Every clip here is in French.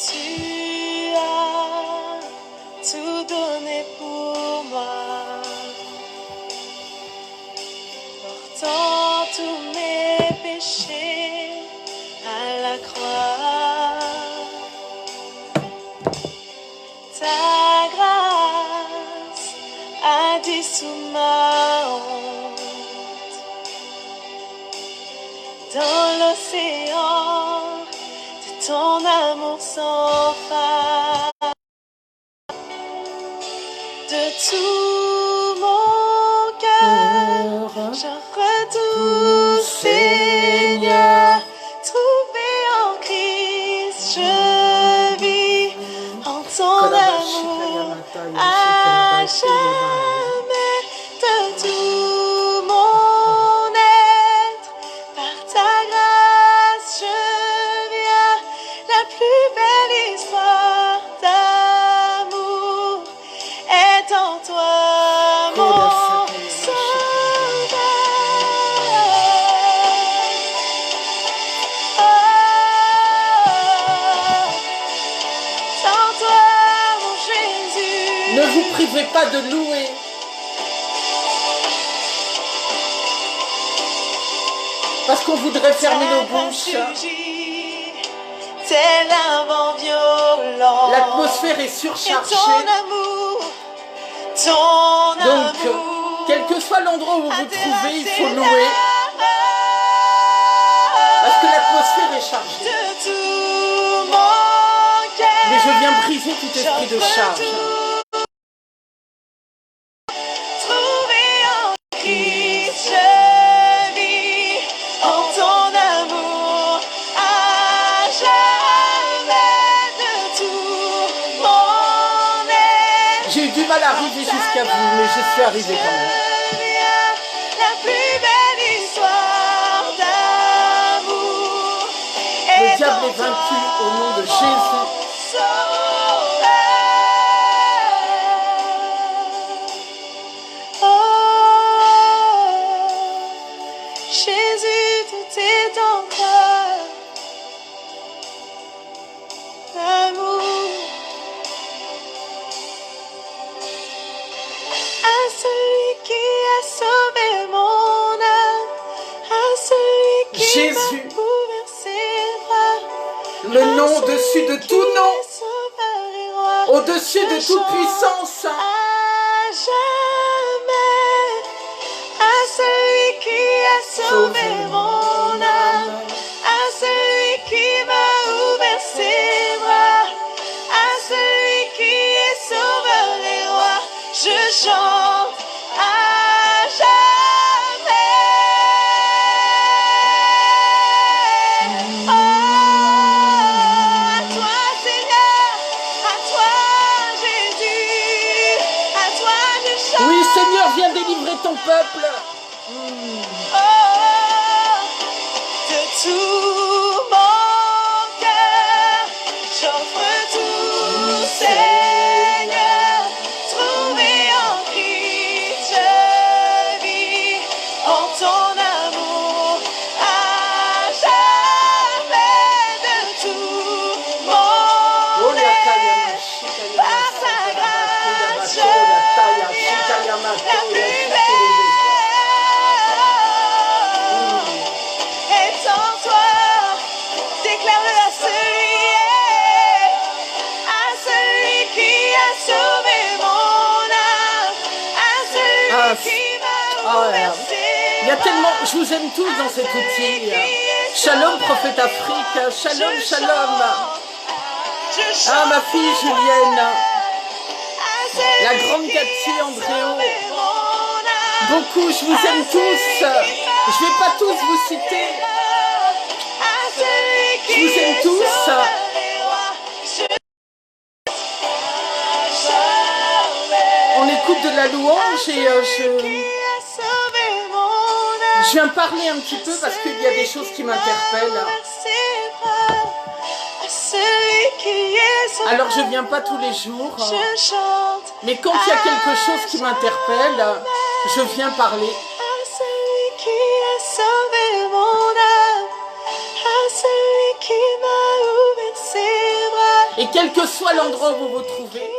Tu as tout donné pour moi, portant tous mes péchés à la croix. Ta grâce a dissous ma honte dans l'océan de ton amour sans fin. De tout mon cœur, j'offre tout, Seigneur. Trouvé en Christ, je vis en ton amour à jamais. De tout mon être, par ta grâce, je viens. La plus belle histoire d'amour est en toi, mon sauveur. Sans toi, mon Jésus. Ne vous privez pas de louer. Parce qu'on voudrait fermer nos bouches. Tel un vent violent. L'atmosphère est surchargée. Et ton amour, ton Donc, amour, quel que soit l'endroit où vous vous trouvez, il faut louer. Parce que l'atmosphère est chargée. de tout mon cœur. Mais je viens briser tout esprit de charge. Trouvé en Christ, je vis en ton amour à jamais. De tout mon être, J'ai eu du mal à arriver jusqu'à vous, mais je suis arrivé quand même. je viens. La plus belle histoire d'amour Le diable est vaincu au nom de Jésus. Jésus, tout est en toi. L'amour à celui qui a sauvé mon âme, à celui qui Jésus. m'a ouvert ses bras. Le nom au-dessus de tout nom, nom, au-dessus de toute puissance. à jamais, à celui qui a sauvé mon âme, à celui qui m'a ouvert ses bras, à celui qui est sauveur et roi, je chante à jamais. Oh, à toi Seigneur, à toi Jésus, à toi je chante. Oui, Seigneur, viens délivrer ton peuple. Oh, de tout mon cœur, j'offre tout, Seigneur. Trouvé en Christ, je vis en ton amour à jamais. De tout mon être, par sa grâce, je viens. La plus belle est en toi. Déclare-le à celui qui a sauvé mon âme, à celui qui m'a ouvert ses Il y a tellement, je vous aime tous dans cet outil. Shalom, prophète Afrique. Shalom, shalom. Ah, ma fille Julienne. La grande Cathy Andréo. Beaucoup, je vous aime tous. Je ne vais pas tous vous citer. Je vous aime tous. On écoute de la louange et je viens parler un petit peu parce qu'il y a des choses qui m'interpellent. Alors je viens pas tous les jours, mais quand il y a quelque chose qui m'interpelle, je viens parler. Et quel que soit l'endroit où vous vous trouvez,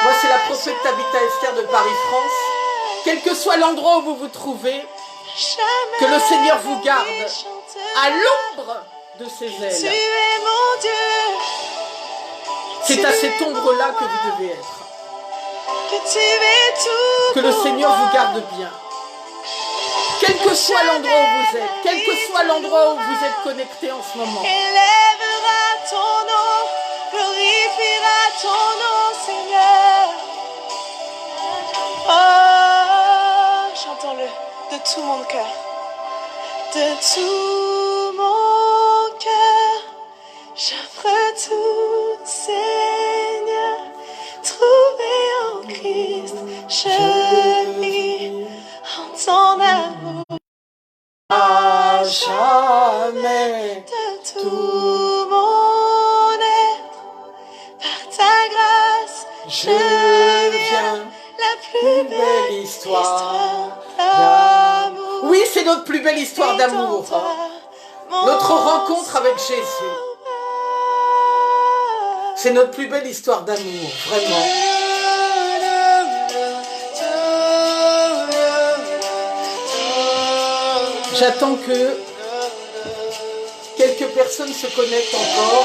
moi c'est la prophète Tabitha Esther de Paris, France. Quel que soit l'endroit où vous vous trouvez, que le Seigneur vous garde à l'ombre de ses ailes. C'est à cette ombre-là que vous devez être. Que le Seigneur vous garde bien. Quel que soit l'endroit où vous êtes, quel que soit l'endroit où vous êtes connecté en ce moment. Élèvera ton nom, glorifiera ton nom, Seigneur. Oh, chantons-le de tout mon cœur. De tout mon cœur, j'offre tout, Seigneur. Trouvé en Christ, je vis en ton amour. À jamais. De tout mon être, par ta grâce, Je viens. la plus belle histoire d'amour. Oui, c'est notre plus belle histoire d'amour. Notre rencontre avec Jésus. C'est notre plus belle histoire d'amour, vraiment. J'attends que quelques personnes se connectent encore.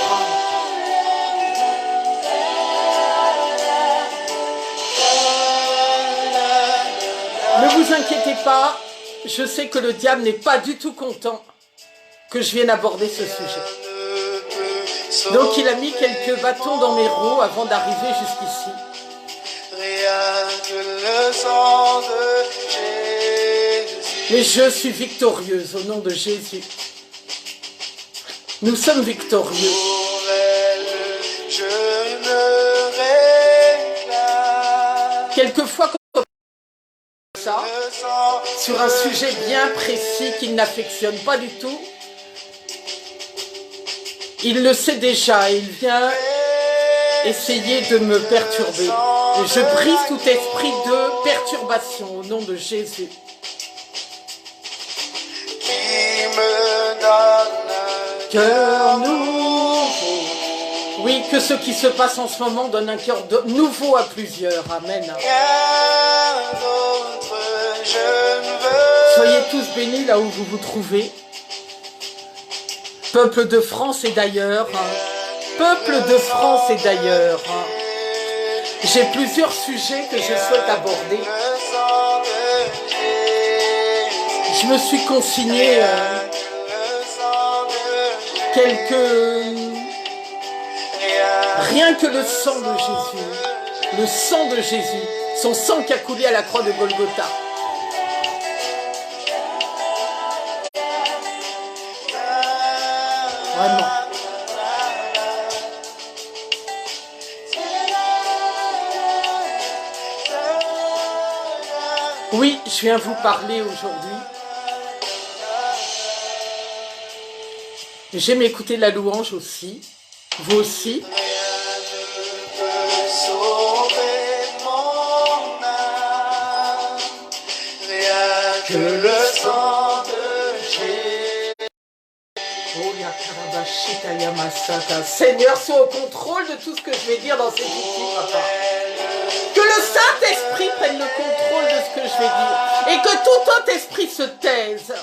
Ne vous inquiétez pas, je sais que le diable n'est pas du tout content que je vienne aborder ce sujet. Donc il a mis quelques bâtons dans mes roues avant d'arriver jusqu'ici. Mais je suis victorieuse au nom de Jésus. Nous sommes victorieux. Quelquefois, quand on ça, sur un sujet bien précis qu'il n'affectionne pas du tout, il le sait déjà, il vient essayer de me perturber. Et je brise tout esprit de perturbation au nom de Jésus. Cœur nouveau. Oui, que ce qui se passe en ce moment donne un cœur nouveau à plusieurs. Amen. Soyez tous bénis là où vous vous trouvez. Peuple de France et d'ailleurs. Peuple de France et d'ailleurs. J'ai plusieurs sujets que je souhaite aborder. Je me suis consigné rien que le sang de Jésus, le sang de Jésus, son sang qui a coulé à la croix de Golgotha. Vraiment. Oui, je viens vous parler aujourd'hui. J'aime écouter la louange aussi, vous aussi. Que le sang de Jésus. Seigneur, sois au contrôle de tout ce que je vais dire dans ces outils, papa. Que le Saint-Esprit prenne le contrôle de ce que je vais dire. Et que tout autre esprit se taise.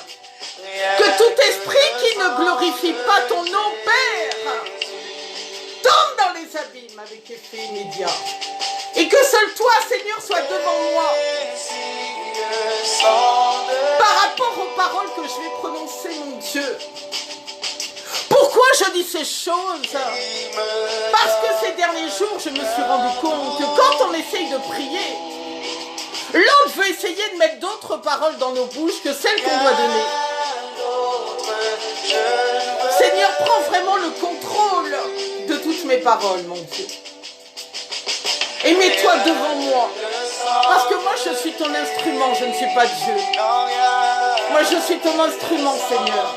Que tout esprit qui ne glorifie pas ton nom, Père, tombe dans les abîmes avec effet immédiat. Et que seul toi, Seigneur, sois devant moi. Par rapport aux paroles que je vais prononcer, mon Dieu. Pourquoi je dis ces choses? Parce que ces derniers jours, je me suis rendu compte que quand on essaye de prier, l'autre veut essayer de mettre d'autres paroles dans nos bouches que celles qu'on doit donner. Seigneur, prends vraiment le contrôle de toutes mes paroles, mon Dieu. Et mets-toi devant moi. Parce que moi, je suis ton instrument, je ne suis pas Dieu. Moi, je suis ton instrument, Seigneur.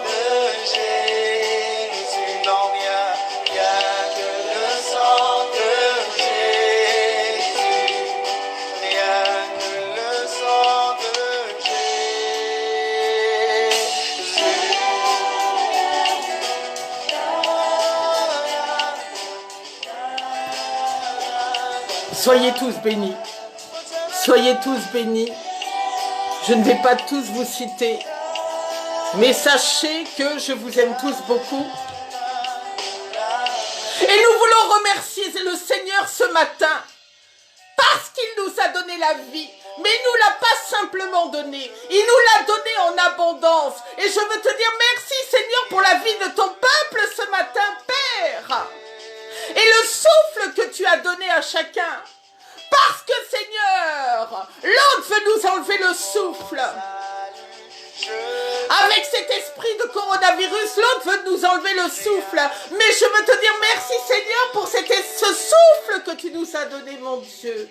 Soyez tous bénis. Soyez tous bénis. Je ne vais pas tous vous citer, mais sachez que je vous aime tous beaucoup. Et nous voulons remercier le Seigneur ce matin parce qu'il nous a donné la vie. Mais il ne nous l'a pas simplement donné, il nous l'a donné en abondance. Et je veux te dire merci Seigneur pour la vie de ton peuple ce matin, Père. Et le souffle que tu as donné à chacun. Parce que Seigneur, l'autre veut nous enlever le souffle. Avec cet esprit de coronavirus, l'autre veut nous enlever le souffle. Mais je veux te dire merci Seigneur pour ce souffle que tu nous as donné, mon Dieu.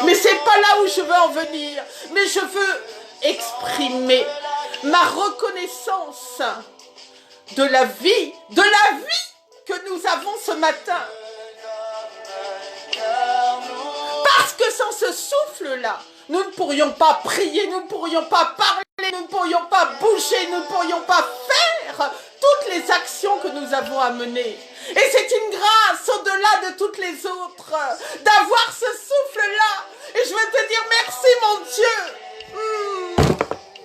Mais c'est pas là où je veux en venir. Mais je veux exprimer ma reconnaissance de la vie que nous avons ce matin. Parce que sans ce souffle-là, nous ne pourrions pas prier, nous ne pourrions pas parler, nous ne pourrions pas bouger, nous ne pourrions pas faire toutes les actions que nous avons à mener. Et c'est une grâce au-delà de toutes les autres d'avoir ce souffle-là. Et je veux te dire merci mon Dieu.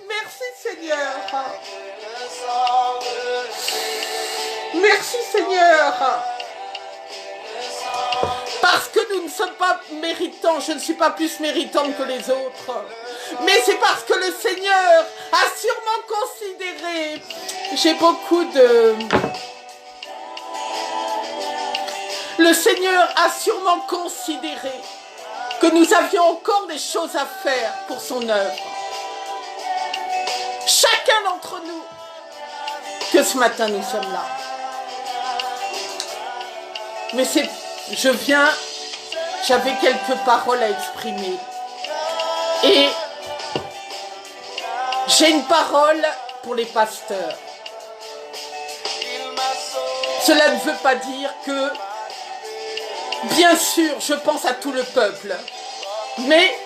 Merci Seigneur. Merci Seigneur. Parce que nous ne sommes pas méritants, je ne suis pas plus méritante que les autres. Mais c'est parce que le Seigneur a sûrement considéré, le Seigneur a sûrement considéré que nous avions encore des choses à faire pour son œuvre. Chacun d'entre nous, que ce matin nous sommes là. Mais j'avais quelques paroles à exprimer. Et j'ai une parole pour les pasteurs. Cela ne veut pas dire que, bien sûr, je pense à tout le peuple. Mais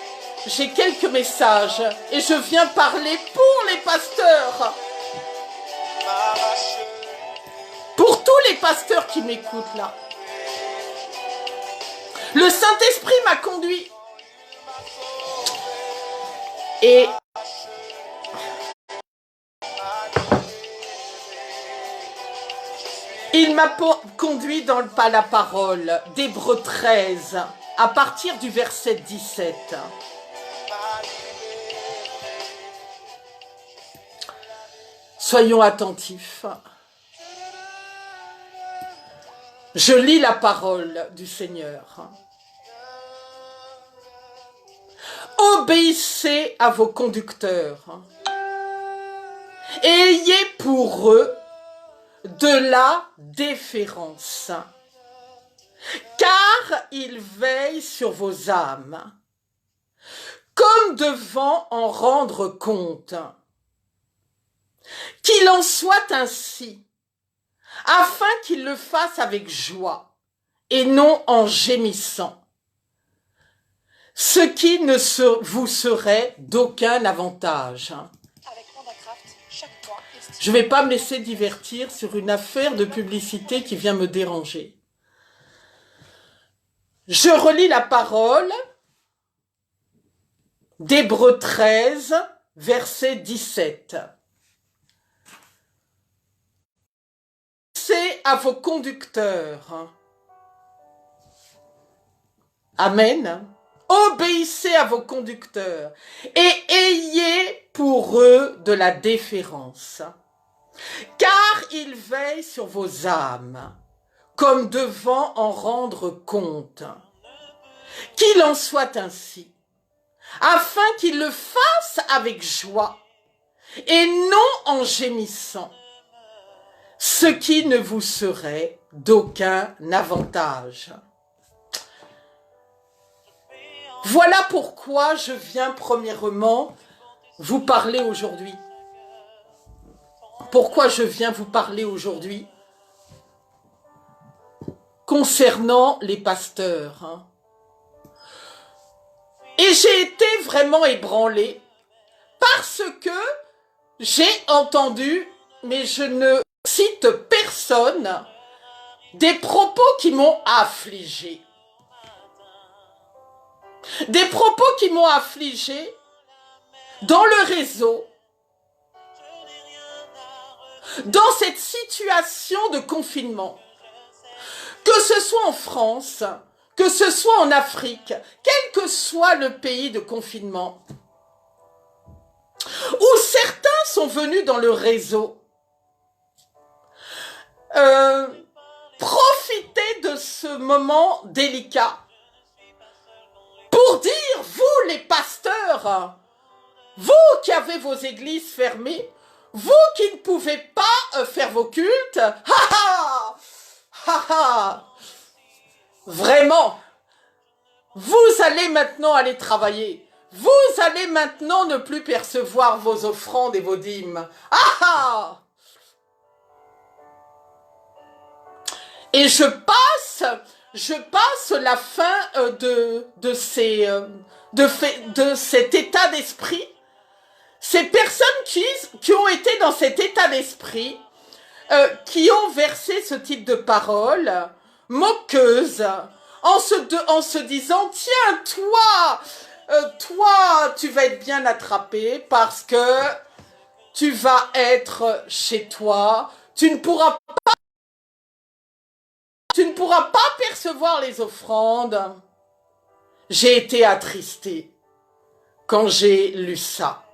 j'ai quelques messages et je viens parler pour les pasteurs. Pour tous les pasteurs qui m'écoutent là. Le Saint-Esprit m'a conduit. Et il m'a conduit dans la parole d'Hébreux 13, à partir du verset 17. Soyons attentifs. Je lis la parole du Seigneur. Obéissez à vos conducteurs et ayez pour eux de la déférence, car ils veillent sur vos âmes, comme devant en rendre compte. Qu'il en soit ainsi, afin qu'ils le fassent avec joie et non en gémissant, ce qui ne vous serait d'aucun avantage. Je ne vais pas me laisser divertir sur une affaire de publicité qui vient me déranger. Je relis la parole d'Hébreux 13, verset 17. C'est à vos conducteurs. Amen. Obéissez à vos conducteurs et ayez pour eux de la déférence, car ils veillent sur vos âmes, comme devant en rendre compte. Qu'il en soit ainsi, afin qu'ils le fassent avec joie et non en gémissant, ce qui ne vous serait d'aucun avantage. Voilà pourquoi je viens premièrement vous parler aujourd'hui. Pourquoi je viens vous parler aujourd'hui concernant les pasteurs. Et j'ai été vraiment ébranlée parce que j'ai entendu, mais je ne cite personne, des propos qui m'ont affligé. Des propos qui m'ont affligé dans le réseau, dans cette situation de confinement, que ce soit en France, que ce soit en Afrique, quel que soit le pays de confinement, où certains sont venus dans le réseau, profiter de ce moment délicat pour dire, vous les pasteurs, vous qui avez vos églises fermées, vous qui ne pouvez pas faire vos cultes, vraiment, vous allez maintenant aller travailler. Vous allez maintenant ne plus percevoir vos offrandes et vos dîmes. Et je passe la fin de cet état d'esprit. Ces personnes qui ont été dans cet état d'esprit, qui ont versé ce type de paroles moqueuses, en se disant, tiens, toi, tu vas être bien attrapé parce que tu vas être chez toi, tu ne pourras pas percevoir les offrandes. J'ai été attristée quand j'ai lu ça,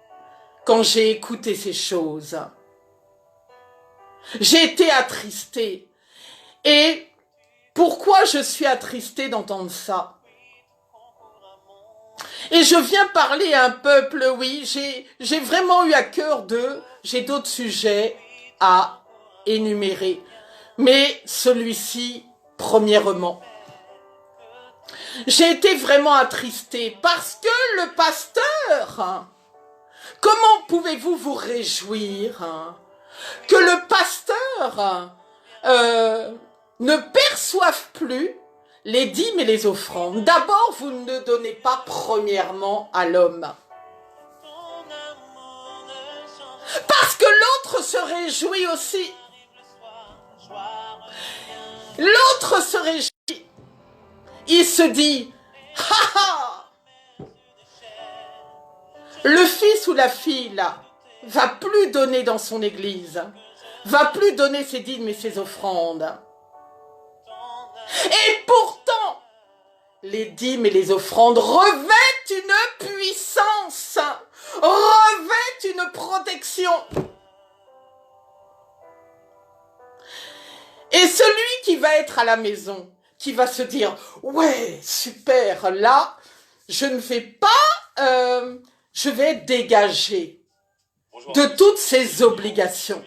quand j'ai écouté ces choses. J'ai été attristée. Et pourquoi je suis attristée d'entendre ça? Et je viens parler à un peuple, oui, j'ai vraiment eu à cœur j'ai d'autres sujets à énumérer. Mais celui-ci, premièrement. J'ai été vraiment attristée parce que le pasteur, comment pouvez-vous vous réjouir que le pasteur ne perçoive plus les dîmes et les offrandes? D'abord, vous ne donnez pas premièrement à l'homme. Parce que l'autre se réjouit aussi. L'autre se réjouit. Il se dit, le fils ou la fille là va plus donner dans son église, va plus donner ses dîmes et ses offrandes. Et pourtant, les dîmes et les offrandes revêtent une puissance, revêtent une protection. Et celui qui va être à la maison, qui va se dire, ouais, super, là, je ne vais pas, je vais être dégagé de toutes ces obligations.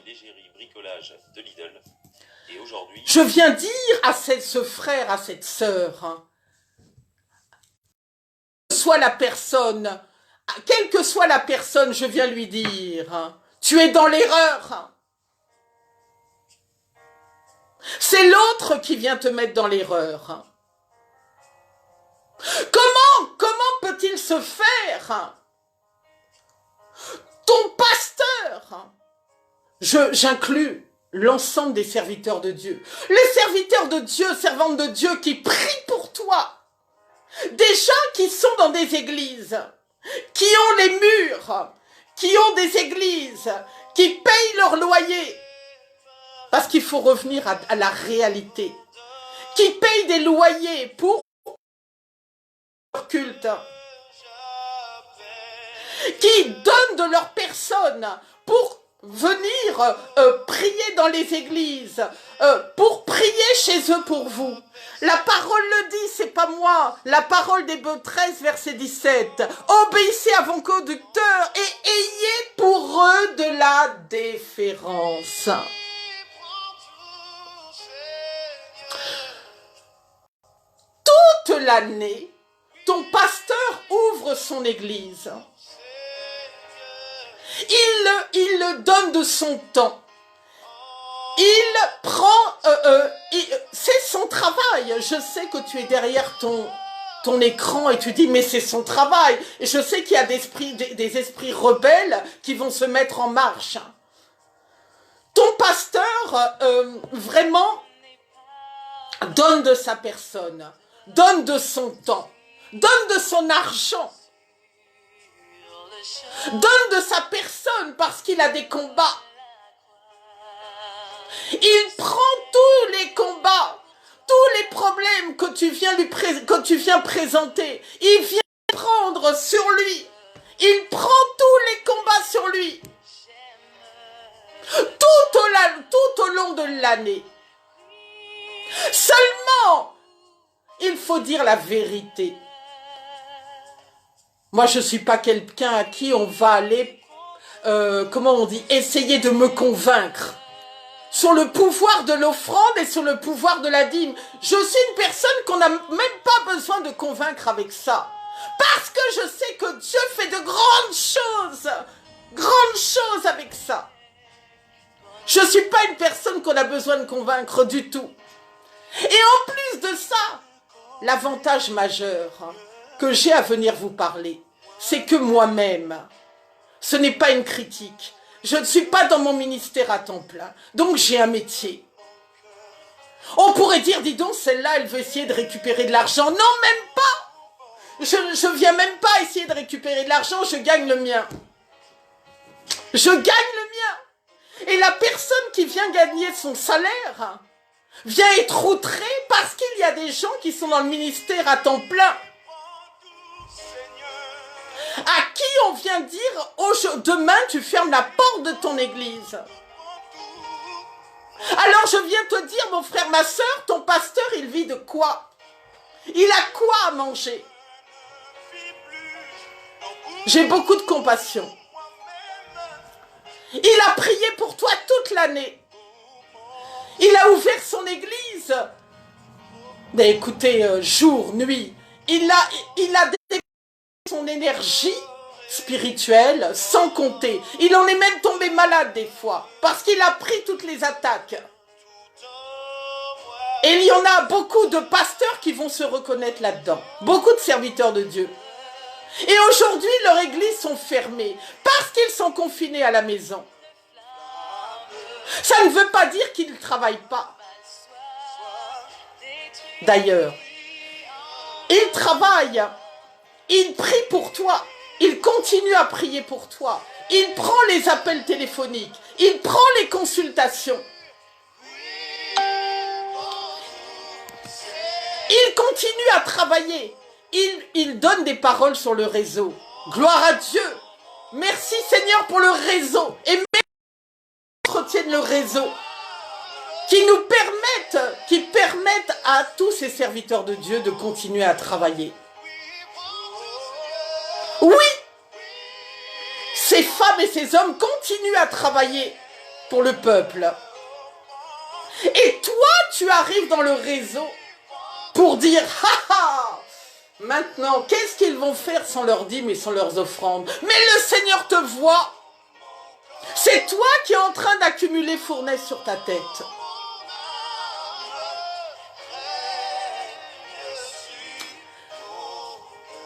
Je viens dire à ce frère, à cette sœur, quelle que soit la personne, je viens lui dire, tu es dans l'erreur. C'est l'autre qui vient te mettre dans l'erreur. Comment peut-il se faire? Ton pasteur, j'inclus l'ensemble des serviteurs de Dieu. Les serviteurs de Dieu, servantes de Dieu qui prient pour toi. Des gens qui sont dans des églises, qui ont les murs, qui ont des églises, qui payent leur loyer. Parce qu'il faut revenir à la réalité. Qui payent des loyers pour leur culte. Qui donnent de leur personne pour venir prier dans les églises, pour prier chez eux pour vous. La parole le dit, c'est pas moi. La parole d'Hébreux 13, verset 17. Obéissez à vos conducteurs et ayez pour eux de la déférence. Toute l'année, ton pasteur ouvre son église. Il donne de son temps. Il prend... c'est son travail. Je sais que tu es derrière ton écran et tu dis, mais c'est son travail. Et je sais qu'il y a des esprits rebelles qui vont se mettre en marche. Ton pasteur, vraiment, donne de sa personne, donne de son temps, donne de son argent, donne de sa personne parce qu'il a des combats. Il prend tous les combats, tous les problèmes que tu viens présenter. Il vient prendre sur lui. Il prend tous les combats sur lui. Tout au long de l'année. Seulement, il faut dire la vérité. Moi, je ne suis pas quelqu'un à qui on va aller, essayer de me convaincre sur le pouvoir de l'offrande et sur le pouvoir de la dîme. Je suis une personne qu'on n'a même pas besoin de convaincre avec ça. Parce que je sais que Dieu fait de grandes choses avec ça. Je ne suis pas une personne qu'on a besoin de convaincre du tout. Et en plus de ça, l'avantage majeur que j'ai à venir vous parler, c'est que moi-même, ce n'est pas une critique. Je ne suis pas dans mon ministère à temps plein, donc j'ai un métier. On pourrait dire, dis donc, celle-là, elle veut essayer de récupérer de l'argent. Non, même pas. Je viens même pas essayer de récupérer de l'argent, je gagne le mien. Je gagne le mien. Et la personne qui vient gagner son salaire vient être outrée parce qu'il y a des gens qui sont dans le ministère à temps plein. À qui on vient dire, demain tu fermes la porte de ton église. Alors je viens te dire, mon frère, ma soeur, ton pasteur, il vit de quoi? Il a quoi à manger? J'ai beaucoup de compassion. Il a prié pour toi toute l'année. Il a ouvert son église. Mais écoutez, jour, nuit, il a développé son énergie spirituelle sans compter. Il en est même tombé malade des fois parce qu'il a pris toutes les attaques. Et il y en a beaucoup de pasteurs qui vont se reconnaître là-dedans. Beaucoup de serviteurs de Dieu. Et aujourd'hui, leurs églises sont fermées parce qu'ils sont confinés à la maison. Ça ne veut pas dire qu'ils ne travaillent pas. D'ailleurs, ils travaillent, ils prient pour toi, ils continuent à prier pour toi, il prend les appels téléphoniques, il prend les consultations. Il continue à travailler. Il donne des paroles sur le réseau. Gloire à Dieu. Merci Seigneur pour le réseau. Et merci qu'ils entretiennent le réseau. Qui permettent à tous ces serviteurs de Dieu de continuer à travailler. Oui, ces femmes et ces hommes continuent à travailler pour le peuple. Et toi, tu arrives dans le réseau pour dire, haha, maintenant, qu'est-ce qu'ils vont faire sans leurs dîmes et sans leurs offrandes? Mais le Seigneur te voit. C'est toi qui es en train d'accumuler fournaise sur ta tête.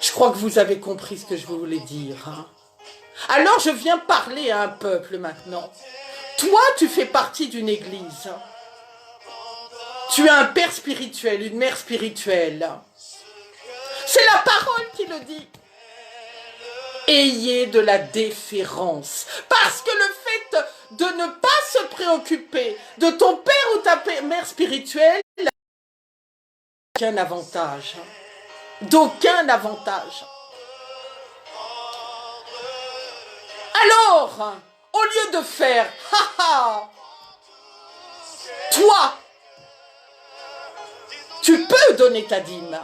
Je crois que vous avez compris ce que je voulais dire. Hein? Alors, je viens parler à un peuple maintenant. Toi, tu fais partie d'une église. Tu es un père spirituel, une mère spirituelle. C'est la parole qui le dit. Ayez de la déférence. Parce que le fait de ne pas se préoccuper de ton père ou ta mère spirituelle n'a aucun avantage. D'aucun avantage. Alors, au lieu de faire, toi, tu peux donner ta dîme.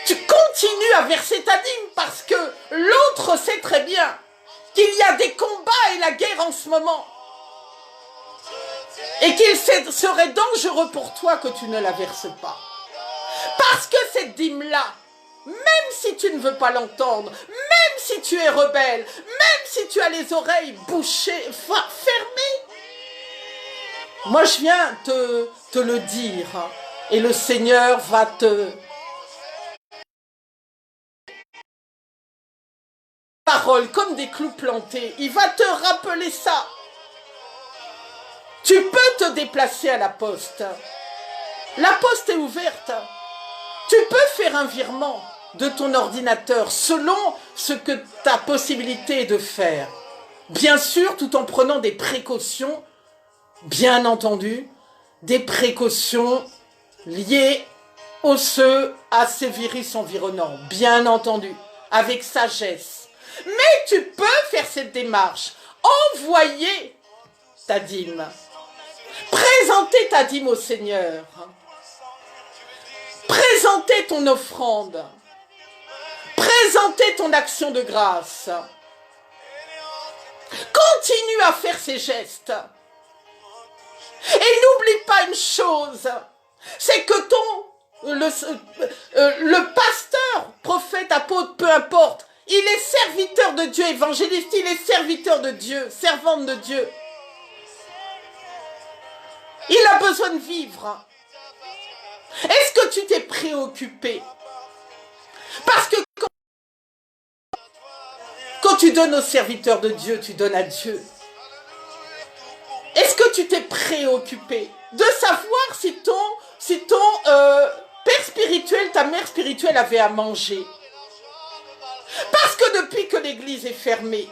Tu continues à verser ta dîme parce que l'autre sait très bien qu'il y a des combats et la guerre en ce moment. Et qu'il serait dangereux pour toi que tu ne la verses pas. Parce que cette dîme-là, même si tu ne veux pas l'entendre, même si tu es rebelle, même si tu as les oreilles bouchées, fermées, moi je viens te le dire. Et le Seigneur va te... Paroles comme des clous plantés. Il va te rappeler ça. Tu peux te déplacer à la poste. La poste est ouverte. Tu peux faire un virement de ton ordinateur selon ce que ta possibilité est de faire. Bien sûr, tout en prenant des précautions, bien entendu, des précautions liées à ces virus environnants, bien entendu, avec sagesse. Mais tu peux faire cette démarche, envoyer ta dîme, présenter ta dîme au Seigneur, présenter ton offrande, présenter ton action de grâce. Continue à faire ces gestes. Et n'oublie pas une chose, c'est que le pasteur, prophète, apôtre, peu importe, il est serviteur de Dieu, évangéliste, il est serviteur de Dieu, servante de Dieu. Il a besoin de vivre. Est-ce que tu t'es préoccupé? Parce que quand tu donnes aux serviteurs de Dieu, tu donnes à Dieu. Est-ce que tu t'es préoccupé de savoir si ton père spirituel, ta mère spirituelle avait à manger? Parce que depuis que l'église est fermée,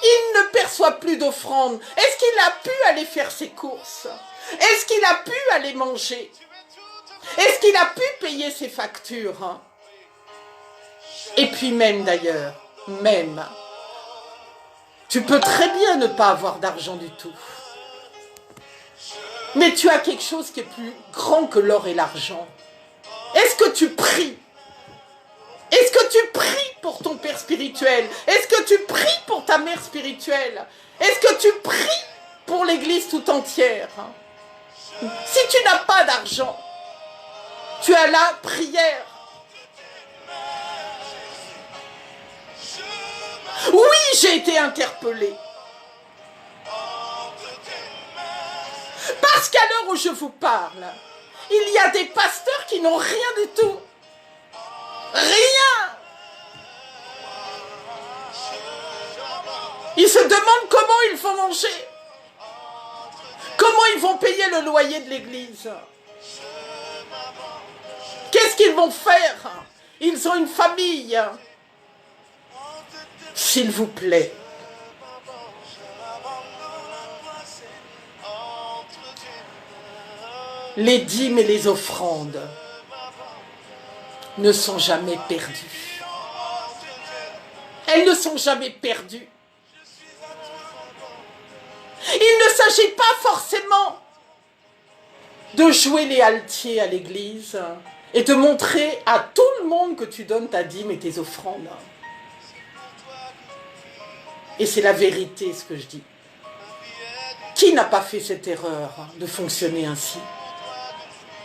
il ne perçoit plus d'offrande. Est-ce qu'il a pu aller faire ses courses? Est-ce qu'il a pu aller manger? Est-ce qu'il a pu payer ses factures? Et puis même d'ailleurs, tu peux très bien ne pas avoir d'argent du tout. Mais tu as quelque chose qui est plus grand que l'or et l'argent. Est-ce que tu pries? Est-ce que tu pries pour ton père spirituel? Est-ce que tu pries pour ta mère spirituelle? Est-ce que tu pries pour l'église tout entière? Si tu n'as pas d'argent, tu as la prière. Oui, j'ai été interpellée. Parce qu'à l'heure où je vous parle, il y a des pasteurs qui n'ont rien du tout. Rien. Ils se demandent comment ils vont manger. Comment ils vont payer le loyer de l'église. Qu'est-ce qu'ils vont faire? Ils ont une famille. S'il vous plaît. Les dîmes et les offrandes ne sont jamais perdues. Elles ne sont jamais perdues. Il ne s'agit pas forcément de jouer les altiers à l'église et de montrer à tout le monde que tu donnes ta dîme et tes offrandes. Et c'est la vérité ce que je dis. Qui n'a pas fait cette erreur de fonctionner ainsi?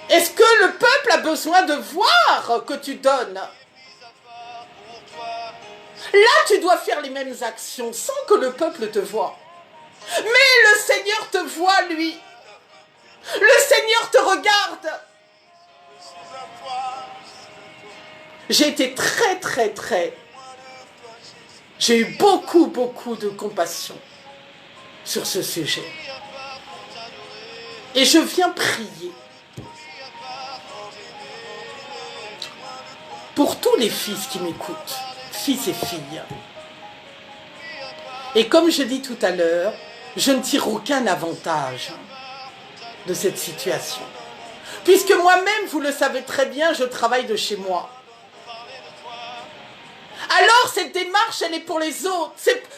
Est-ce que le peuple a besoin de voir que tu donnes? Là, tu dois faire les mêmes actions sans que le peuple te voie. Mais le Seigneur te voit, lui. Le Seigneur te regarde. J'ai été très... J'ai eu beaucoup de compassion sur ce sujet. Et je viens prier pour tous les fils qui m'écoutent, fils et filles. Et comme je dis tout à l'heure, je ne tire aucun avantage de cette situation. Puisque moi-même, vous le savez très bien, je travaille de chez moi. Alors cette démarche, elle est pour les autres.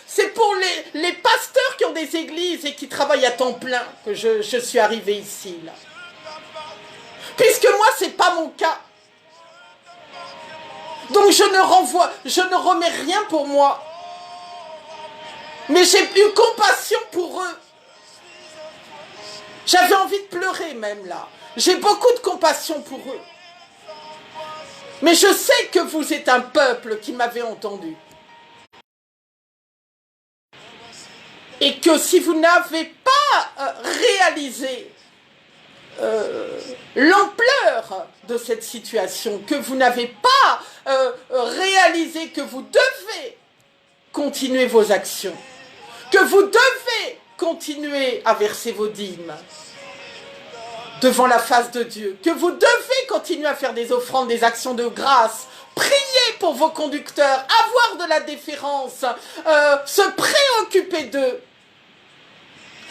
C'est pour les pasteurs qui ont des églises et qui travaillent à temps plein que je suis arrivée ici. Là. Puisque moi, ce n'est pas mon cas. Donc je ne remets rien pour moi. Mais j'ai eu compassion pour eux. J'avais envie de pleurer même là. J'ai beaucoup de compassion pour eux. Mais je sais que vous êtes un peuple qui m'avait entendu. Et que si vous n'avez pas réalisé l'ampleur de cette situation, que vous n'avez pas réalisé que vous devez continuer vos actions, que vous devez continuer à verser vos dîmes, devant la face de Dieu, que vous devez continuer à faire des offrandes, des actions de grâce, prier pour vos conducteurs, avoir de la déférence, se préoccuper d'eux.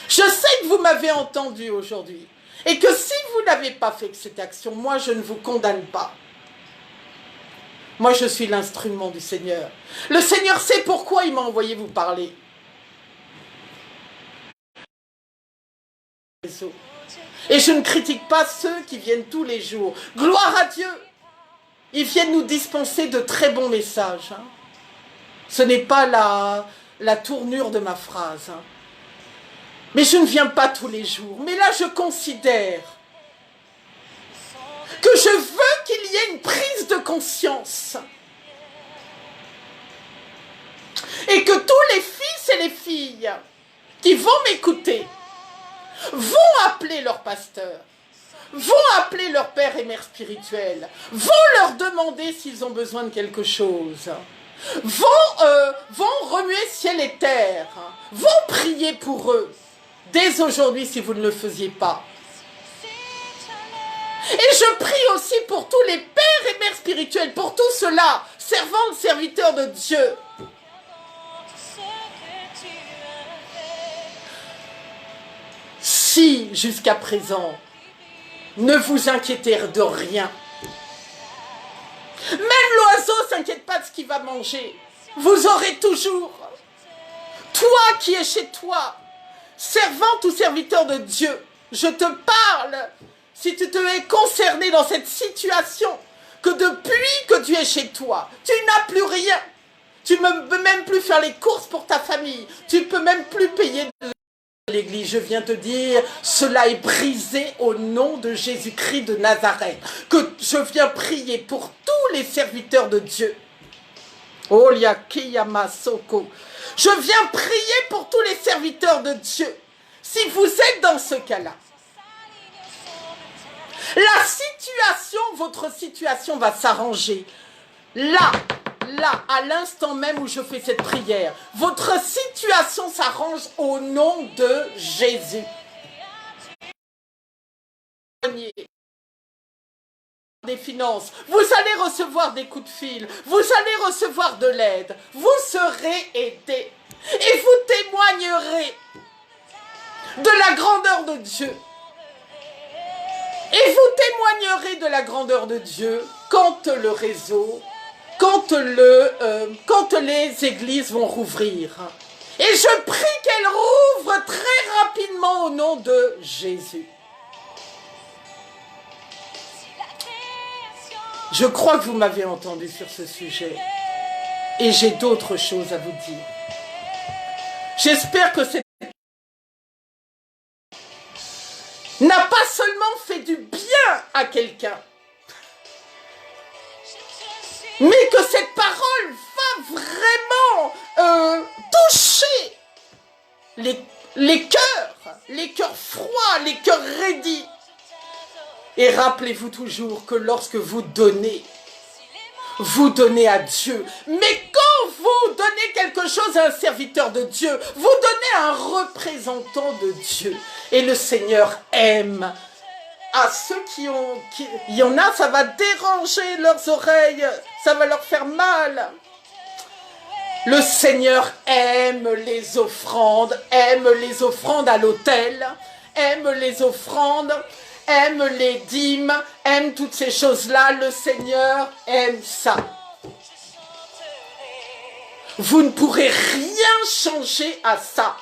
Je sais que vous m'avez entendu aujourd'hui et que si vous n'avez pas fait cette action, moi je ne vous condamne pas. Moi je suis l'instrument du Seigneur. Le Seigneur sait pourquoi il m'a envoyé vous parler. Et je ne critique pas ceux qui viennent tous les jours. Gloire à Dieu. Ils viennent nous dispenser de très bons messages. Hein. Ce n'est pas la tournure de ma phrase. Hein. Mais je ne viens pas tous les jours. Mais là, je considère que je veux qu'il y ait une prise de conscience. Et que tous les fils et les filles qui vont m'écouter vont appeler leur pasteur, vont appeler leur père et mère spirituels, vont leur demander s'ils ont besoin de quelque chose, vont remuer ciel et terre, vont prier pour eux, dès aujourd'hui si vous ne le faisiez pas. Et je prie aussi pour tous les pères et mères spirituels, pour tous ceux-là, servantes, serviteurs de Dieu. Si, jusqu'à présent, ne vous inquiétez de rien. Même l'oiseau ne s'inquiète pas de ce qu'il va manger. Vous aurez toujours. Toi qui es chez toi, servante ou serviteur de Dieu, je te parle, si tu te es concerné dans cette situation, que depuis que tu es chez toi, tu n'as plus rien. Tu ne peux même plus faire les courses pour ta famille. Tu ne peux même plus payer l'église. Je viens te dire, cela est brisé au nom de Jésus-Christ de Nazareth. Que je viens prier pour tous les serviteurs de Dieu. Olia Kiyama Soko. Je viens prier pour tous les serviteurs de Dieu. Si vous êtes dans ce cas-là, la situation, votre situation va s'arranger. Là, à l'instant même où je fais cette prière, votre situation s'arrange au nom de Jésus. Des finances, vous allez recevoir des coups de fil, vous allez recevoir de l'aide, vous serez aidés et vous témoignerez de la grandeur de Dieu. Et vous témoignerez de la grandeur de Dieu quand le réseau, quand les églises vont rouvrir. Et je prie qu'elles rouvrent très rapidement au nom de Jésus. Je crois que vous m'avez entendu sur ce sujet. Et j'ai d'autres choses à vous dire. J'espère que cette n'a pas seulement fait du bien à quelqu'un, mais que cette parole va vraiment toucher les cœurs froids, les cœurs raidis. Et rappelez-vous toujours que lorsque vous donnez à Dieu. Mais quand vous donnez quelque chose à un serviteur de Dieu, vous donnez à un représentant de Dieu. Et le Seigneur aime. À ceux il y en a, ça va déranger leurs oreilles, ça va leur faire mal. Le Seigneur aime les offrandes à l'autel, aime les offrandes, aime les dîmes, aime toutes ces choses-là. Le Seigneur aime ça. Vous ne pourrez rien changer à ça.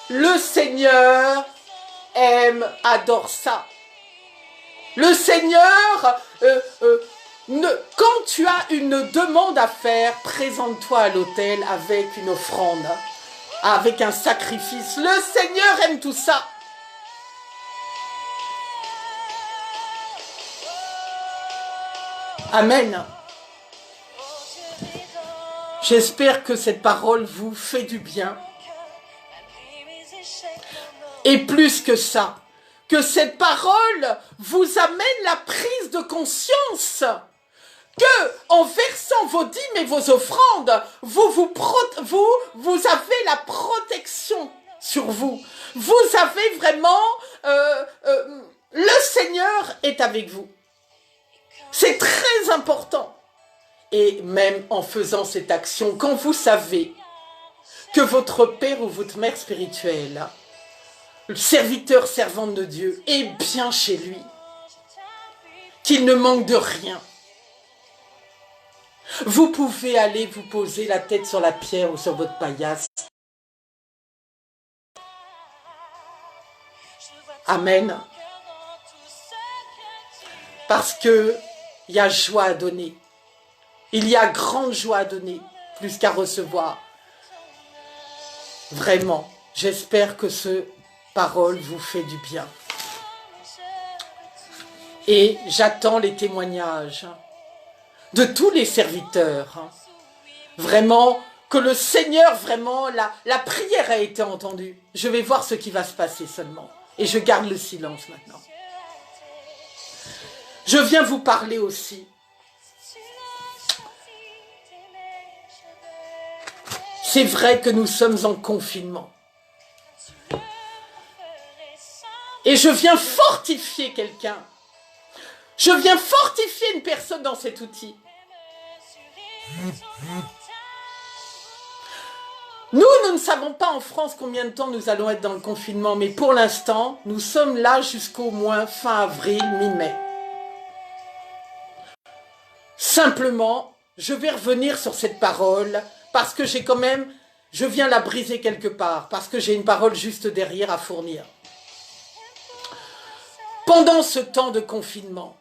Le Seigneur adore ça. Le Seigneur, quand tu as une demande à faire, présente-toi à l'autel avec une offrande, avec un sacrifice. Le Seigneur aime tout ça. Amen. J'espère que cette parole vous fait du bien. Et plus que ça, que cette parole vous amène la prise de conscience que, en versant vos dîmes et vos offrandes, vous avez la protection sur vous. Vous avez vraiment le est avec vous. C'est très important. Et même en faisant cette action, quand vous savez que votre père ou votre mère spirituelle, le serviteur, servante de Dieu, est bien chez lui, qu'il ne manque de rien, vous pouvez aller vous poser la tête sur la pierre ou sur votre paillasse. Amen. Parce que il y a joie à donner. Il y a grande joie à donner, plus qu'à recevoir. Vraiment, j'espère que ce parole vous fait du bien. Et j'attends les témoignages de tous les serviteurs. Vraiment, que le Seigneur, vraiment, la prière a été entendue. Je vais voir ce qui va se passer seulement. Et je garde le silence maintenant. Je viens vous parler aussi. C'est vrai que nous sommes en confinement. Et je viens fortifier quelqu'un. Je viens fortifier une personne dans cet outil. Nous ne savons pas en France combien de temps nous allons être dans le confinement, mais pour l'instant, nous sommes là jusqu'au moins fin avril, mi-mai. Simplement, je vais revenir sur cette parole parce que j'ai quand même, je viens la briser quelque part, parce que j'ai une parole juste derrière à fournir. Pendant ce temps de confinement,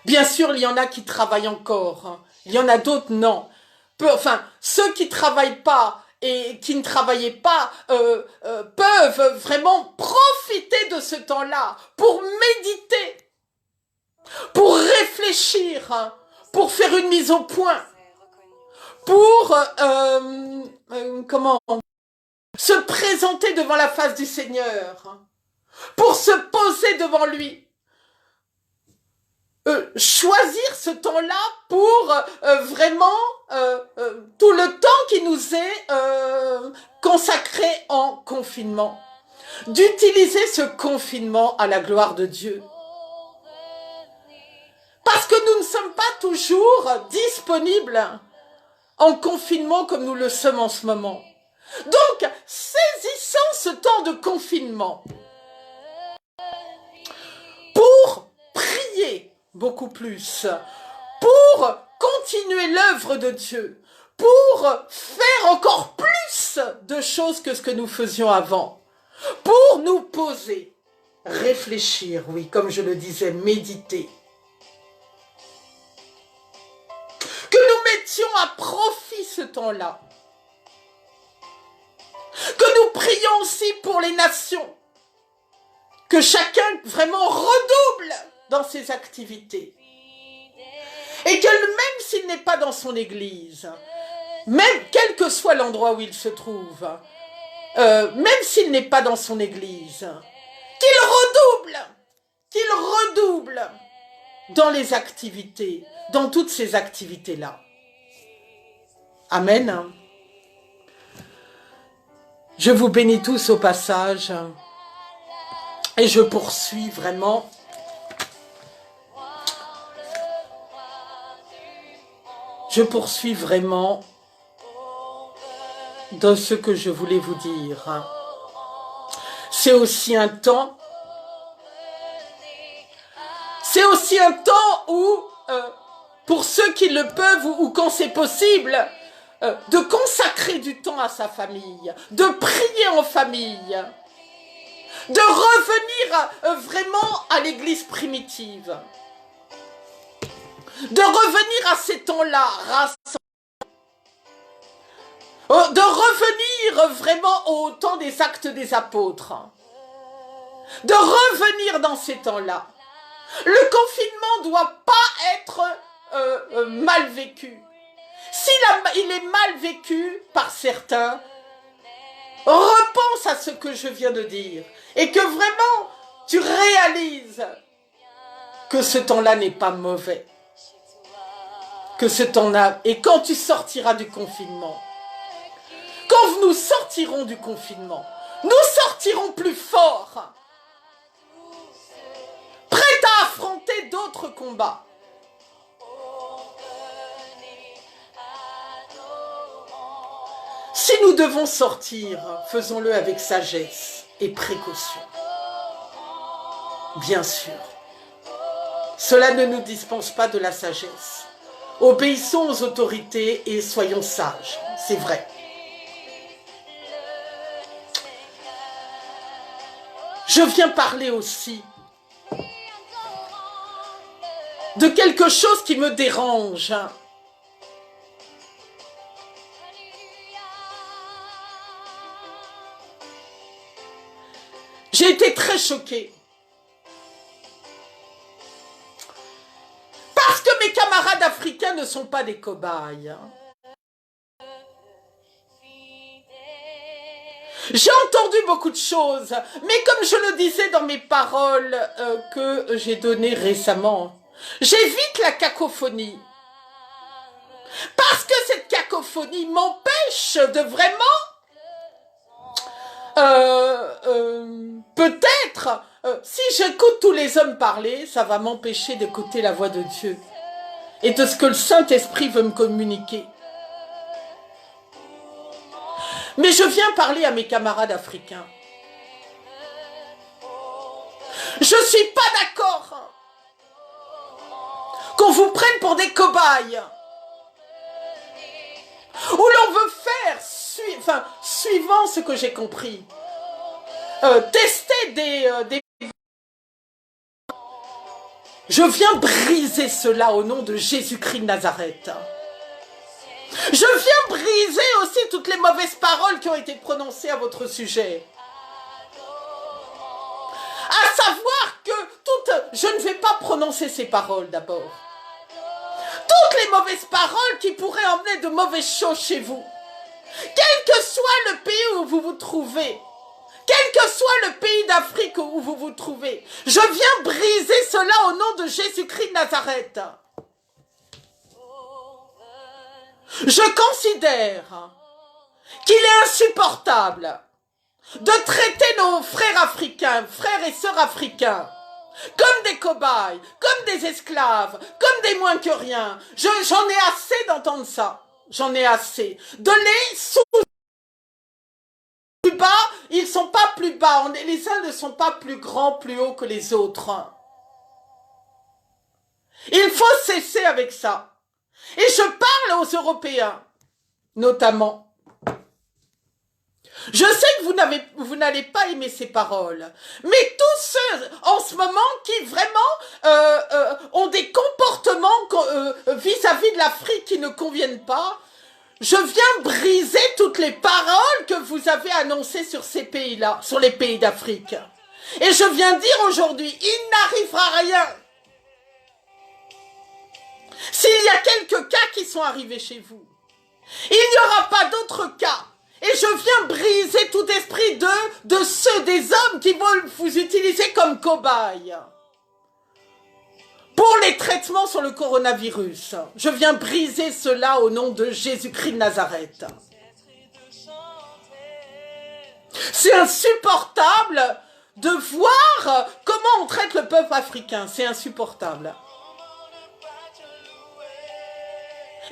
bien sûr, il y en a qui travaillent encore, hein. Il y en a d'autres, non. Enfin, ceux qui ne travaillent pas et qui ne travaillaient pas peuvent vraiment profiter de ce temps-là pour méditer, pour réfléchir, hein, pour faire une mise au point, pour se présenter devant la face du Seigneur, hein, pour se poser devant lui. Choisir ce temps-là pour vraiment tout le temps qui nous est consacré en confinement. D'utiliser ce confinement à la gloire de Dieu. Parce que nous ne sommes pas toujours disponibles en confinement comme nous le sommes en ce moment. Donc, saisissons ce temps de confinement pour prier beaucoup plus, pour continuer l'œuvre de Dieu, pour faire encore plus de choses que ce que nous faisions avant, pour nous poser, réfléchir, oui, comme je le disais, méditer. Que nous mettions à profit ce temps-là. Que nous prions aussi pour les nations. Que chacun vraiment redouble dans ses activités. Et que même s'il n'est pas dans son église, même quel que soit l'endroit où il se trouve, même s'il n'est pas dans son église, qu'il redouble dans les activités, dans toutes ces activités-là. Amen. Je vous bénis tous au passage et je poursuis vraiment. Je poursuis vraiment dans ce que je voulais vous dire. C'est aussi un temps où, pour ceux qui le peuvent ou quand c'est possible, de consacrer du temps à sa famille, de prier en famille, de revenir vraiment à l'église primitive. De revenir à ces temps-là, de revenir vraiment au temps des actes des apôtres, de revenir dans ces temps-là. Le confinement ne doit pas être mal vécu. S'il est mal vécu par certains, repense à ce que je viens de dire et que vraiment tu réalises que ce temps-là n'est pas mauvais. Que ce temps-là, et quand tu sortiras du confinement, quand nous sortirons du confinement, nous sortirons plus forts. affronter d'autres combats. Si nous devons sortir, faisons-le avec sagesse et précaution. Bien sûr, cela ne nous dispense pas de la sagesse. Obéissons aux autorités et soyons sages, c'est vrai. Je viens parler aussi de quelque chose qui me dérange. J'ai été très choquée. Parce que mes camarades africains ne sont pas des cobayes. J'ai entendu beaucoup de choses, mais comme je le disais dans mes paroles que j'ai données récemment, j'évite la cacophonie. Parce que cette cacophonie m'empêche de vraiment, peut-être, si j'écoute tous les hommes parler, ça va m'empêcher d'écouter la voix de Dieu et de ce que le Saint-Esprit veut me communiquer. Mais je viens parler à mes camarades africains. Je ne suis pas d'accord qu'on vous prenne pour des cobayes. Où l'on veut faire, suivant ce que j'ai compris, tester des... Je viens briser cela au nom de Jésus-Christ de Nazareth. Je viens briser aussi toutes les mauvaises paroles qui ont été prononcées à votre sujet. À savoir que je ne vais pas prononcer ces paroles d'abord. Toutes les mauvaises paroles qui pourraient emmener de mauvaises choses chez vous. Quel que soit le pays où vous vous trouvez, quel que soit le pays d'Afrique où vous vous trouvez, je viens briser cela au nom de Jésus-Christ de Nazareth. Je considère qu'il est insupportable de traiter nos frères africains, frères et sœurs africains, comme des cobayes, comme des esclaves, comme des moins que rien. J'en ai assez d'entendre ça. J'en ai assez. De les sous plus bas, ils sont pas plus bas. Les uns ne sont pas plus grands, plus hauts que les autres. Il faut cesser avec ça. Et je parle aux Européens, notamment. Je sais que vous n'allez pas aimer ces paroles, mais tous ceux en ce moment qui vraiment ont des comportements vis-à-vis de l'Afrique qui ne conviennent pas, je viens briser toutes les paroles que vous avez annoncées sur ces pays-là, sur les pays d'Afrique. Et je viens dire aujourd'hui, il n'arrivera rien. S'il y a quelques cas qui sont arrivés chez vous, il n'y aura pas d'autres cas. Et je viens briser tout esprit de ceux des hommes qui veulent vous utiliser comme cobayes pour les traitements sur le coronavirus. Je viens briser cela au nom de Jésus-Christ de Nazareth. C'est insupportable de voir comment on traite le peuple africain. C'est insupportable.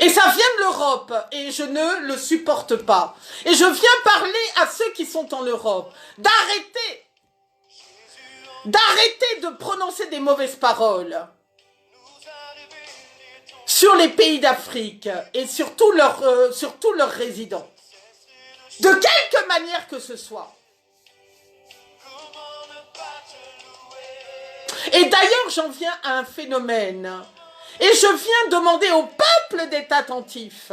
Et ça vient de l'Europe, et je ne le supporte pas. Et je viens parler à ceux qui sont en Europe, d'arrêter de prononcer des mauvaises paroles sur les pays d'Afrique et sur tous leurs résidents, de quelque manière que ce soit. Et d'ailleurs, j'en viens à un phénomène. Et je viens demander au peuple d'être attentif.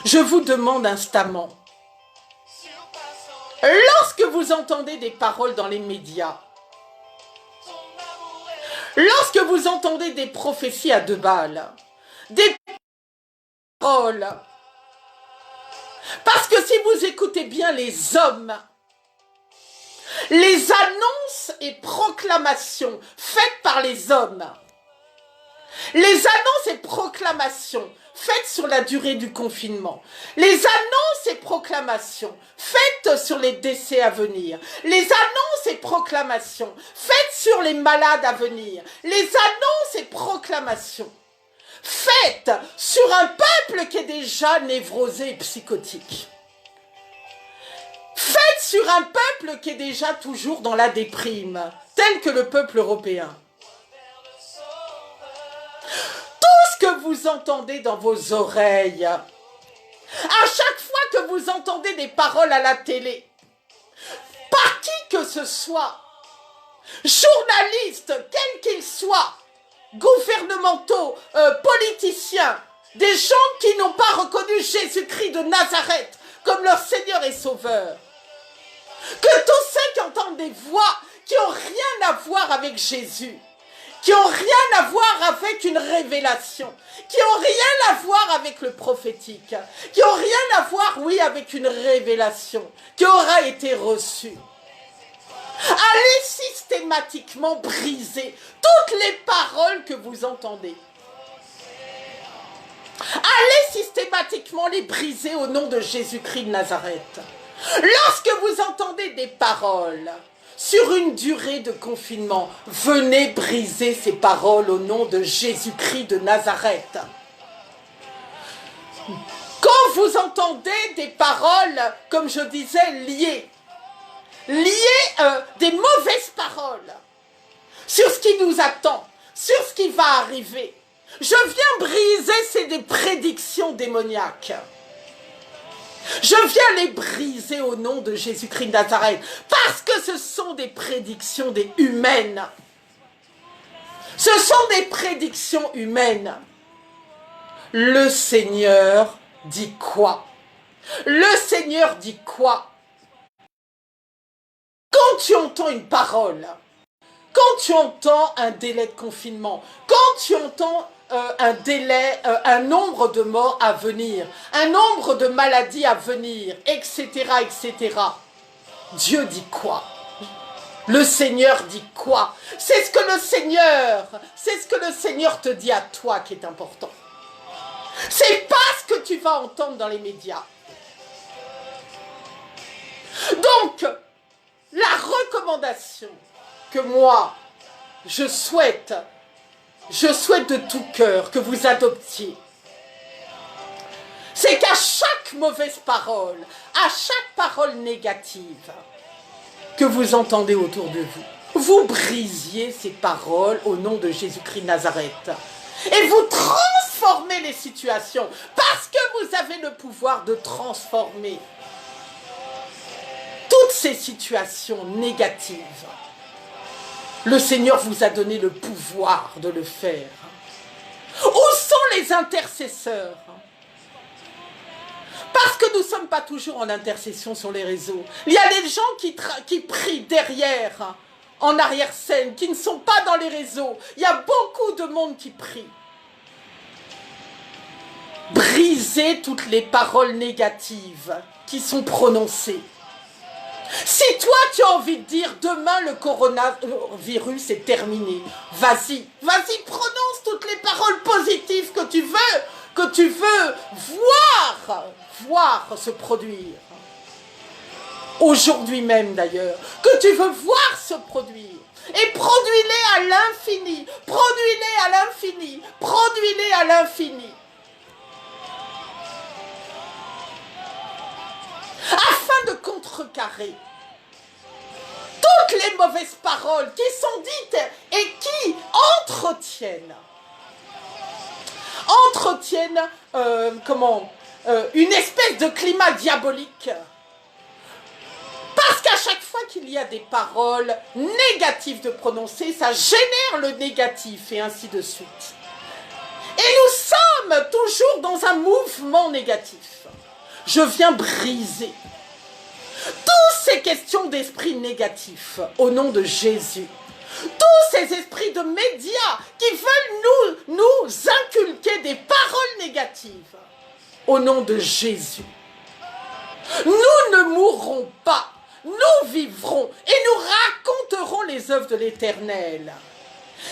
Je vous demande instamment, lorsque vous entendez des paroles dans les médias, lorsque vous entendez des prophéties à 2 balles, des paroles, parce que si vous écoutez bien les hommes, les annonces et proclamations faites par les hommes, les annonces et proclamations faites sur la durée du confinement, les annonces et proclamations faites sur les décès à venir, les annonces et proclamations faites sur les malades à venir, les annonces et proclamations faites sur un peuple qui est déjà névrosé et psychotique. Faites sur un peuple qui est déjà toujours dans la déprime, tel que le peuple européen. Tout ce que vous entendez dans vos oreilles, à chaque fois que vous entendez des paroles à la télé, par qui que ce soit, journalistes, quels qu'ils soient, gouvernementaux, politiciens, des gens qui n'ont pas reconnu Jésus-Christ de Nazareth comme leur Seigneur et Sauveur, que tous ceux qui entendent des voix qui n'ont rien à voir avec Jésus, qui n'ont rien à voir avec une révélation, qui n'ont rien à voir avec le prophétique, qui n'ont rien à voir, oui, avec une révélation qui aura été reçue. Allez systématiquement briser toutes les paroles que vous entendez. Allez systématiquement les briser au nom de Jésus-Christ de Nazareth. Lorsque vous entendez des paroles sur une durée de confinement, venez briser ces paroles au nom de Jésus-Christ de Nazareth. Quand vous entendez des paroles, comme je disais, liées des mauvaises paroles sur ce qui nous attend, sur ce qui va arriver, je viens briser ces prédictions démoniaques. Je viens les briser au nom de Jésus-Christ de Nazareth, parce que ce sont des prédictions humaines. Ce sont des prédictions humaines. Le Seigneur dit quoi? Le Seigneur dit quoi? Quand tu entends une parole, quand tu entends un délai de confinement, quand tu entends un nombre de morts à venir, un nombre de maladies à venir, etc., etc., Dieu dit quoi? Le Seigneur dit quoi? C'est ce que le Seigneur te dit à toi qui est important. C'est pas ce que tu vas entendre dans les médias. Donc, la recommandation que moi, je souhaite de tout cœur que vous adoptiez, c'est qu'à chaque mauvaise parole, à chaque parole négative que vous entendez autour de vous, vous brisiez ces paroles au nom de Jésus-Christ de Nazareth. Et vous transformez les situations, parce que vous avez le pouvoir de transformer toutes ces situations négatives. Le Seigneur vous a donné le pouvoir de le faire. Où sont les intercesseurs? Parce que nous ne sommes pas toujours en intercession sur les réseaux. Il y a des gens qui prient derrière, en arrière-scène, qui ne sont pas dans les réseaux. Il y a beaucoup de monde qui prie. Brisez toutes les paroles négatives qui sont prononcées. Si toi tu as envie de dire demain le coronavirus est terminé, vas-y, prononce toutes les paroles positives que tu veux voir se produire. Aujourd'hui même d'ailleurs, que tu veux voir se produire. Et produis-les à l'infini, produis-les à l'infini, produis-les à l'infini. Afin de contrecarrer toutes les mauvaises paroles qui sont dites et qui entretiennent une espèce de climat diabolique. Parce qu'à chaque fois qu'il y a des paroles négatives de prononcer, ça génère le négatif et ainsi de suite. Et nous sommes toujours dans un mouvement négatif. Je viens briser toutes ces questions d'esprit négatifs au nom de Jésus. Tous ces esprits de médias qui veulent nous inculquer des paroles négatives au nom de Jésus. Nous ne mourrons pas, nous vivrons et nous raconterons les œuvres de l'Éternel.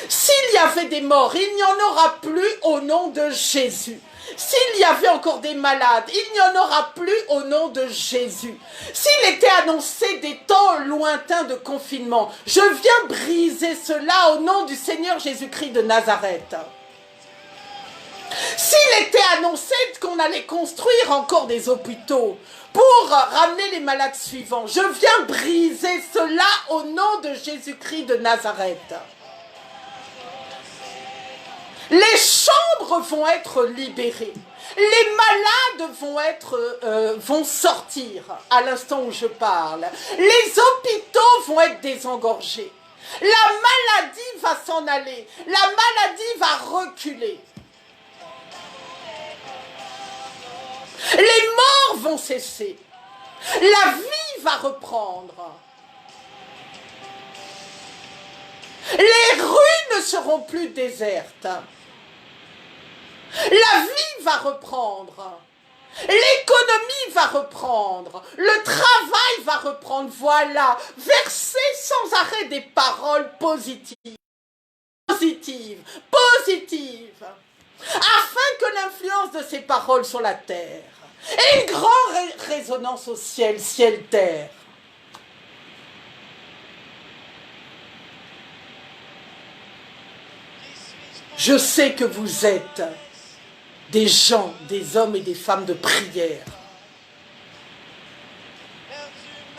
S'il y avait des morts, il n'y en aura plus au nom de Jésus. S'il y avait encore des malades, il n'y en aura plus au nom de Jésus. S'il était annoncé des temps lointains de confinement, je viens briser cela au nom du Seigneur Jésus-Christ de Nazareth. S'il était annoncé qu'on allait construire encore des hôpitaux pour ramener les malades suivants, je viens briser cela au nom de Jésus-Christ de Nazareth. Les chambres vont être libérées. Les malades vont sortir à l'instant où je parle. Les hôpitaux vont être désengorgés. La maladie va s'en aller. La maladie va reculer. Les morts vont cesser. La vie va reprendre. Les rues ne seront plus désertes. La vie va reprendre. L'économie va reprendre. Le travail va reprendre. Voilà. Versez sans arrêt des paroles positives. Positives. Positives. Afin que l'influence de ces paroles sur la terre ait une grande résonance au ciel, ciel-terre. Je sais que vous êtes des gens, des hommes et des femmes de prière.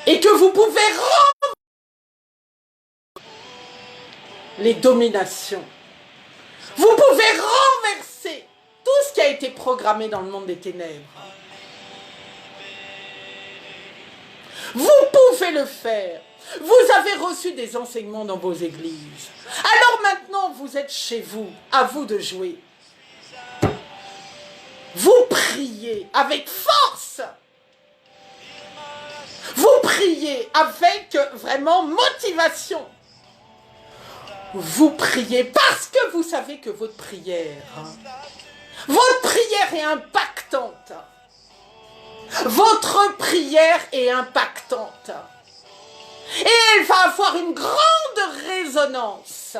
Et que vous pouvez rendre les dominations. Vous pouvez renverser tout ce qui a été programmé dans le monde des ténèbres. Vous pouvez le faire. Vous avez reçu des enseignements dans vos églises. Alors maintenant, vous êtes chez vous. À vous de jouer. Vous priez avec force. Vous priez avec vraiment motivation. Vous priez parce que vous savez que votre prière est impactante. Votre prière est impactante. Et elle va avoir une grande résonance.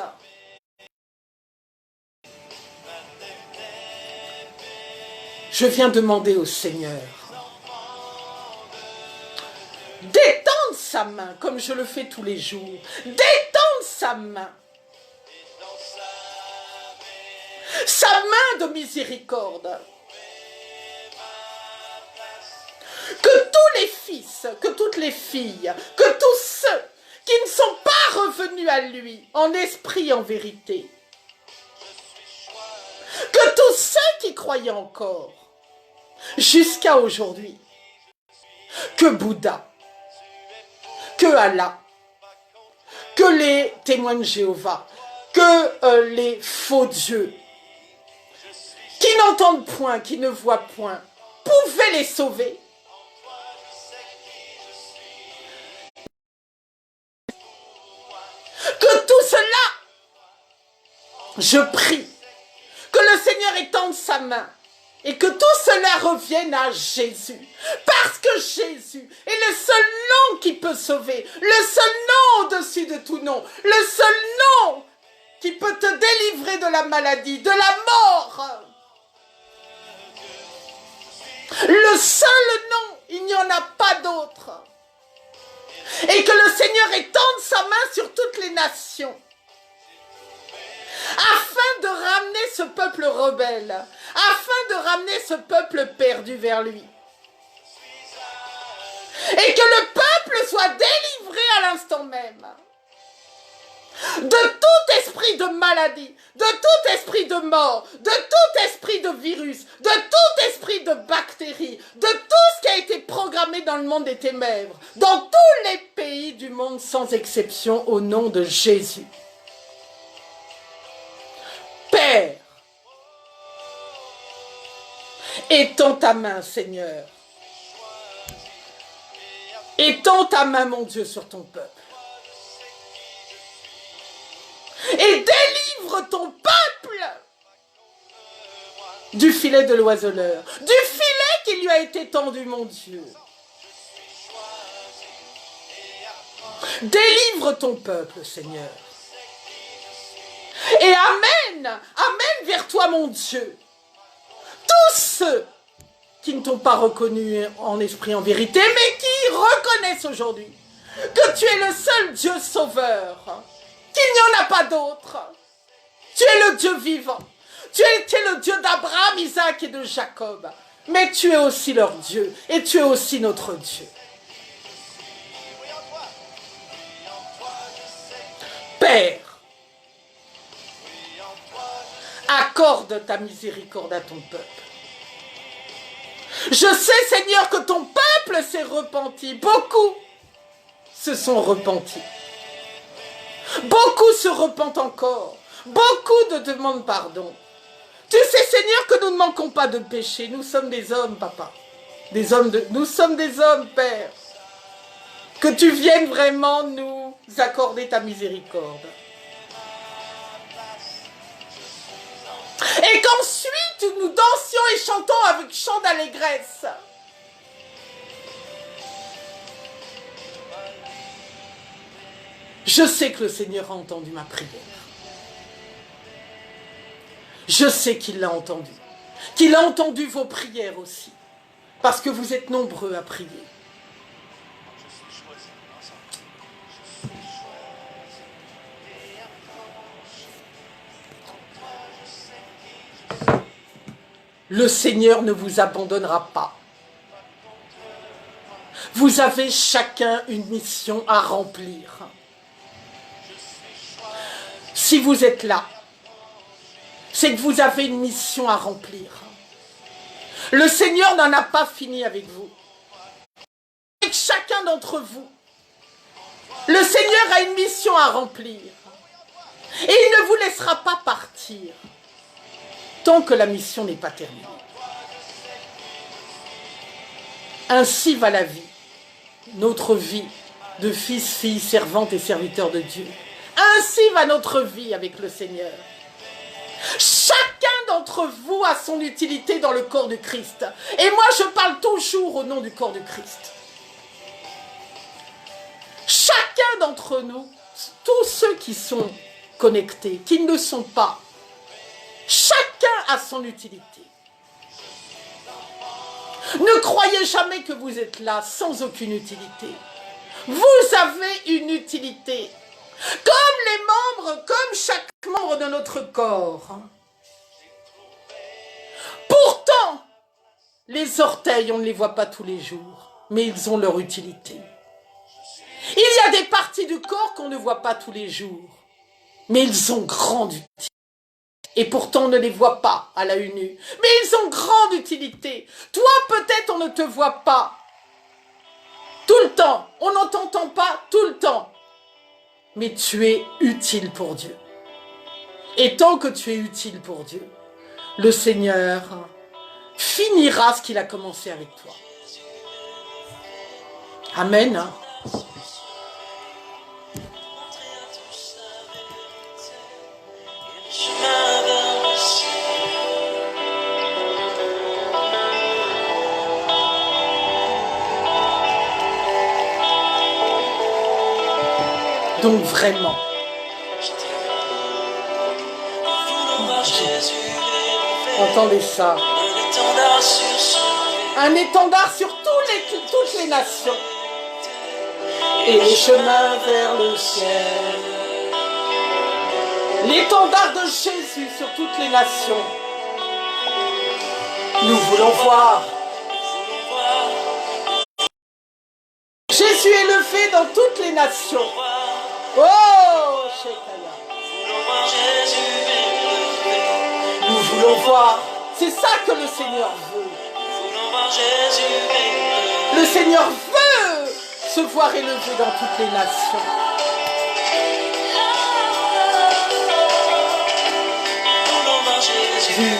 Je viens demander au Seigneur d'étendre sa main, comme je le fais tous les jours. D'étendre sa main. Sa main de miséricorde. Que tous les fils, que toutes les filles, que tous ceux qui ne sont pas revenus à lui en esprit et en vérité, que tous ceux qui croyaient encore jusqu'à aujourd'hui, que Bouddha, que Allah, que les témoins de Jéhovah, que les faux dieux, qui n'entendent point, qui ne voient point, pouvaient les sauver. Que tout cela, je prie, que le Seigneur étende sa main et que tout cela revienne à Jésus. Parce que Jésus est le seul nom qui peut sauver, le seul nom au-dessus de tout nom, le seul nom qui peut te délivrer de la maladie, de la mort. Le seul nom, il n'y en a pas d'autre. Et que le Seigneur étende sa main sur toutes les nations. Afin de ramener ce peuple rebelle. Afin de ramener ce peuple perdu vers lui. Et que le peuple soit délivré à l'instant même. De tout esprit de maladie, de tout esprit de mort, de tout esprit de virus, de tout esprit de bactéries, de tout ce qui a été programmé dans le monde des ténèbres, dans tous les pays du monde sans exception, au nom de Jésus. Père, étends ta main, Seigneur. Étends ta main, mon Dieu, sur ton peuple. Et délivre ton peuple du filet de l'oiseleur, du filet qui lui a été tendu, mon Dieu. Délivre ton peuple, Seigneur. Et amen, amen vers toi mon Dieu. Tous ceux qui ne t'ont pas reconnu en esprit, en vérité, mais qui reconnaissent aujourd'hui que tu es le seul Dieu sauveur, qu'il n'y en a pas d'autre. Tu es le Dieu vivant. Tu es le Dieu d'Abraham, Isaac et de Jacob. Mais tu es aussi leur Dieu et tu es aussi notre Dieu. Père, accorde ta miséricorde à ton peuple. Je sais, Seigneur, que ton peuple s'est repenti. Beaucoup se sont repentis. Beaucoup se repentent encore. Beaucoup te demandent pardon. Tu sais, Seigneur, que nous ne manquons pas de péché. Nous sommes des hommes, papa. Nous sommes des hommes, Père. Que tu viennes vraiment nous accorder ta miséricorde. Et qu'ensuite nous dansions et chantons avec chant d'allégresse. Je sais que le Seigneur a entendu ma prière. Je sais qu'il l'a entendu. Qu'il a entendu vos prières aussi. Parce que vous êtes nombreux à prier. Le Seigneur ne vous abandonnera pas. Vous avez chacun une mission à remplir. Si vous êtes là, c'est que vous avez une mission à remplir. Le Seigneur n'en a pas fini avec vous. Avec chacun d'entre vous, le Seigneur a une mission à remplir. Et il ne vous laissera pas partir tant que la mission n'est pas terminée. Ainsi va la vie, notre vie de fils, filles, servantes et serviteurs de Dieu. Ainsi va notre vie avec le Seigneur. Chacun d'entre vous a son utilité dans le corps du Christ. Et moi, je parle toujours au nom du corps du Christ. Chacun d'entre nous, tous ceux qui sont connectés, qui ne le sont pas, chacun a son utilité. Ne croyez jamais que vous êtes là sans aucune utilité. Vous avez une utilité. Comme les membres, comme chaque membre de notre corps. Pourtant, les orteils, on ne les voit pas tous les jours, mais ils ont leur utilité. Il y a des parties du corps qu'on ne voit pas tous les jours, mais ils ont grande utilité. Et pourtant, on ne les voit pas à l'œil nu, mais ils ont grande utilité. Toi, peut-être, on ne te voit pas tout le temps, on ne t'entend pas tout le temps, mais tu es utile pour Dieu. Et tant que tu es utile pour Dieu, le Seigneur finira ce qu'il a commencé avec toi. Amen. Donc vraiment, entendez ça, un étendard sur toutes les nations et les chemins vers le ciel. L'étendard de Jésus sur toutes les nations. Nous voulons voir Jésus élevé dans toutes les nations. Oh, Shekaya. Nous voulons voir. C'est ça que le Seigneur veut. Le Seigneur veut se voir élevé dans toutes les nations. Jésus,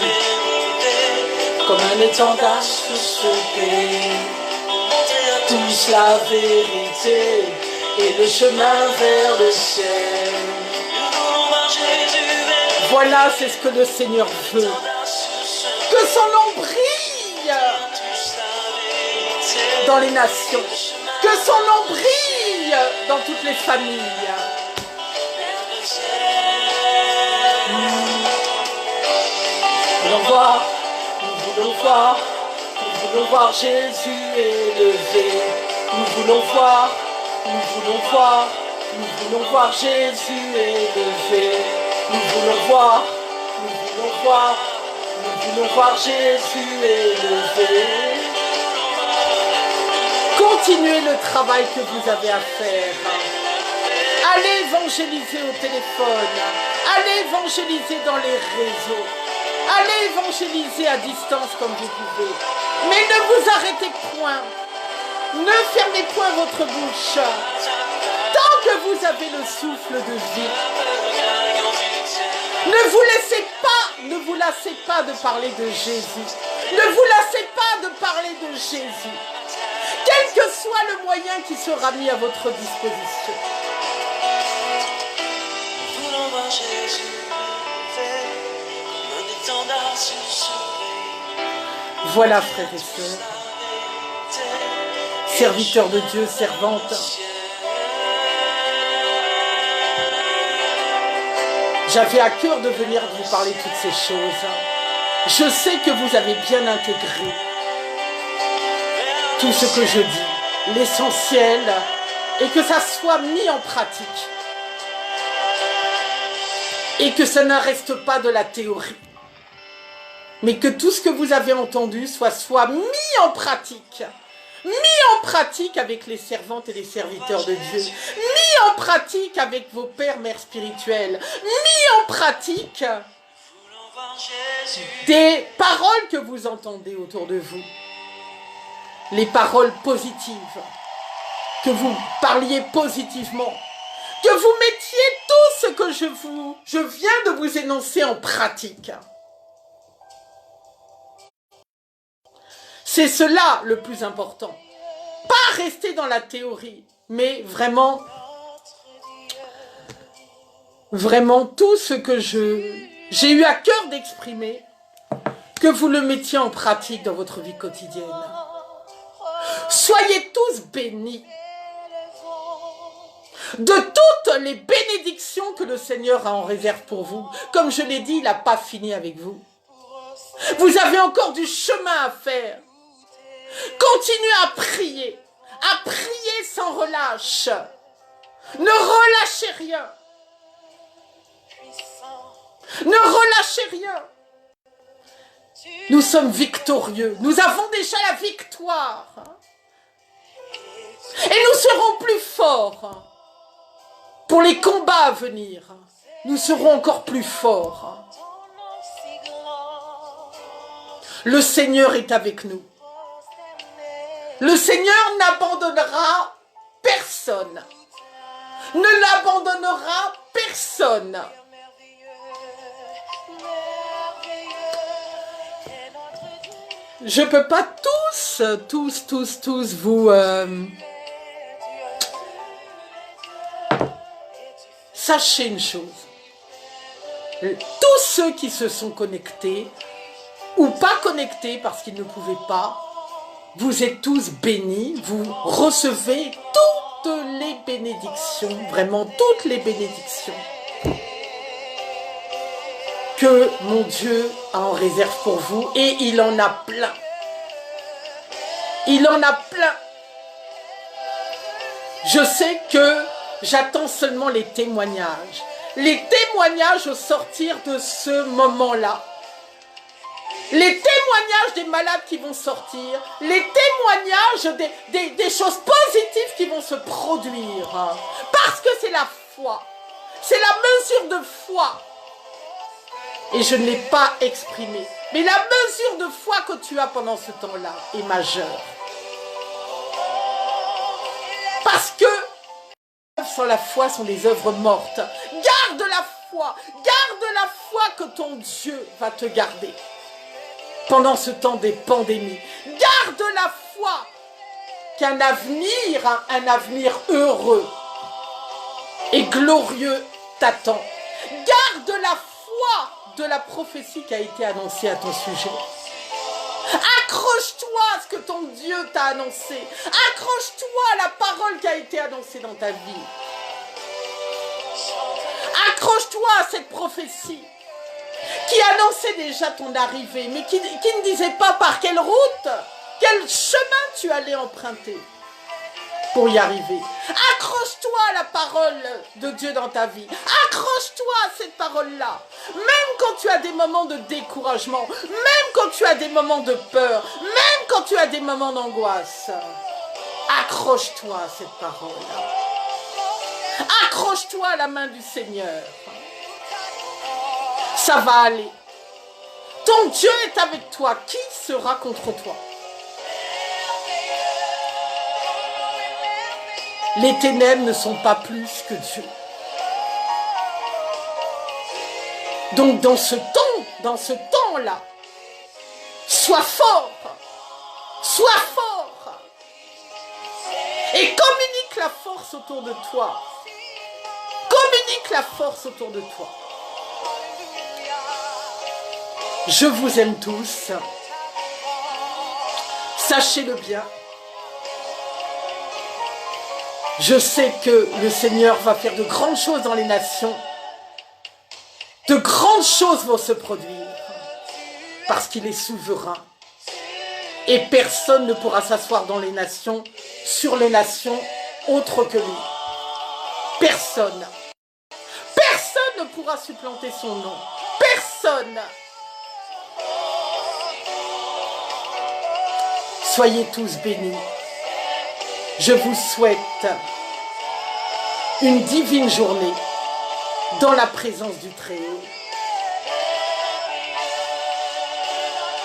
comme un étendard sur ce pays, tous la vérité et le chemin vers le ciel. Voilà, c'est ce que le Seigneur veut. Que son nom brille dans les nations. Que son nom brille dans toutes les familles. voulons voir Jésus élevé. Nous voulons voir Jésus élevé. Nous voulons voir Jésus élevé. Continuez le travail que vous avez à faire. Allez évangéliser au téléphone. Allez évangéliser dans les réseaux. Allez évangéliser à distance comme vous pouvez. Mais ne vous arrêtez point. Ne fermez point votre bouche. Tant que vous avez le souffle de vie. Ne vous lassez pas de parler de Jésus. Ne vous lassez pas de parler de Jésus. Quel que soit le moyen qui sera mis à votre disposition. Voilà, frères et sœurs, serviteurs de Dieu, servantes, j'avais à cœur de venir vous parler toutes ces choses. Je sais que vous avez bien intégré tout ce que je dis, l'essentiel, et que ça soit mis en pratique. Et que ça ne reste pas de la théorie. Mais que tout ce que vous avez entendu soit mis en pratique. Mis en pratique avec les servantes et les serviteurs de Dieu. Mis en pratique avec vos pères, mères spirituels. Mis en pratique des paroles que vous entendez autour de vous. Les paroles positives. Que vous parliez positivement. Que vous mettiez tout ce que je viens de vous énoncer en pratique. C'est cela le plus important. Pas rester dans la théorie, mais vraiment tout ce que j'ai eu à cœur d'exprimer, que vous le mettiez en pratique dans votre vie quotidienne. Soyez tous bénis de toutes les bénédictions que le Seigneur a en réserve pour vous. Comme je l'ai dit, il n'a pas fini avec vous. Vous avez encore du chemin à faire. Continuez à prier sans relâche. Ne relâchez rien. Ne relâchez rien. Nous sommes victorieux. Nous avons déjà la victoire. Et nous serons plus forts. Pour les combats à venir, nous serons encore plus forts. Le Seigneur est avec nous. Le Seigneur n'abandonnera personne. Ne l'abandonnera personne. Je ne peux pas tous vous... Sachez une chose. Tous ceux qui se sont connectés, ou pas connectés parce qu'ils ne pouvaient pas, vous êtes tous bénis, vous recevez toutes les bénédictions, vraiment toutes les bénédictions que mon Dieu a en réserve pour vous, et il en a plein. Il en a plein. Je sais que j'attends seulement les témoignages. Les témoignages au sortir de ce moment-là. Les témoignages des malades qui vont sortir, les témoignages des choses positives qui vont se produire. Parce que c'est la foi. C'est la mesure de foi. Et je ne l'ai pas exprimé. Mais la mesure de foi que tu as pendant ce temps-là est majeure. Parce que sans la foi sont des œuvres mortes. Garde la foi que ton Dieu va te garder. Pendant ce temps des pandémies. Garde la foi qu'un avenir heureux et glorieux t'attend. Garde la foi de la prophétie qui a été annoncée à ton sujet. Accroche-toi à ce que ton Dieu t'a annoncé. Accroche-toi à la parole qui a été annoncée dans ta vie. Accroche-toi à cette prophétie. qui annonçait déjà ton arrivée, mais qui ne disait pas par quelle route, quel chemin tu allais emprunter pour y arriver. Accroche-toi à la parole de Dieu dans ta vie. Accroche-toi à cette parole-là. Même quand tu as des moments de découragement, même quand tu as des moments de peur, même quand tu as des moments d'angoisse. Accroche-toi à cette parole-là. Accroche-toi à la main du Seigneur. Ça va aller. Ton Dieu est avec toi. Qui sera contre toi? Les ténèbres ne sont pas plus que Dieu. Donc dans ce temps-là, sois fort. Sois fort. Et communique la force autour de toi. Communique la force autour de toi. Je vous aime tous. Sachez-le bien. Je sais que le Seigneur va faire de grandes choses dans les nations. De grandes choses vont se produire. Parce qu'il est souverain. Et personne ne pourra s'asseoir dans les nations, sur les nations, autre que lui. Personne. Personne ne pourra supplanter son nom. Personne. Soyez tous bénis. Je vous souhaite une divine journée dans la présence du Très-Haut.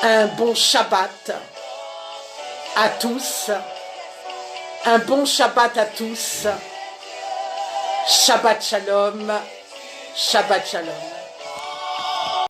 Un bon Shabbat à tous. Un bon Shabbat à tous. Shabbat Shalom. Shabbat Shalom.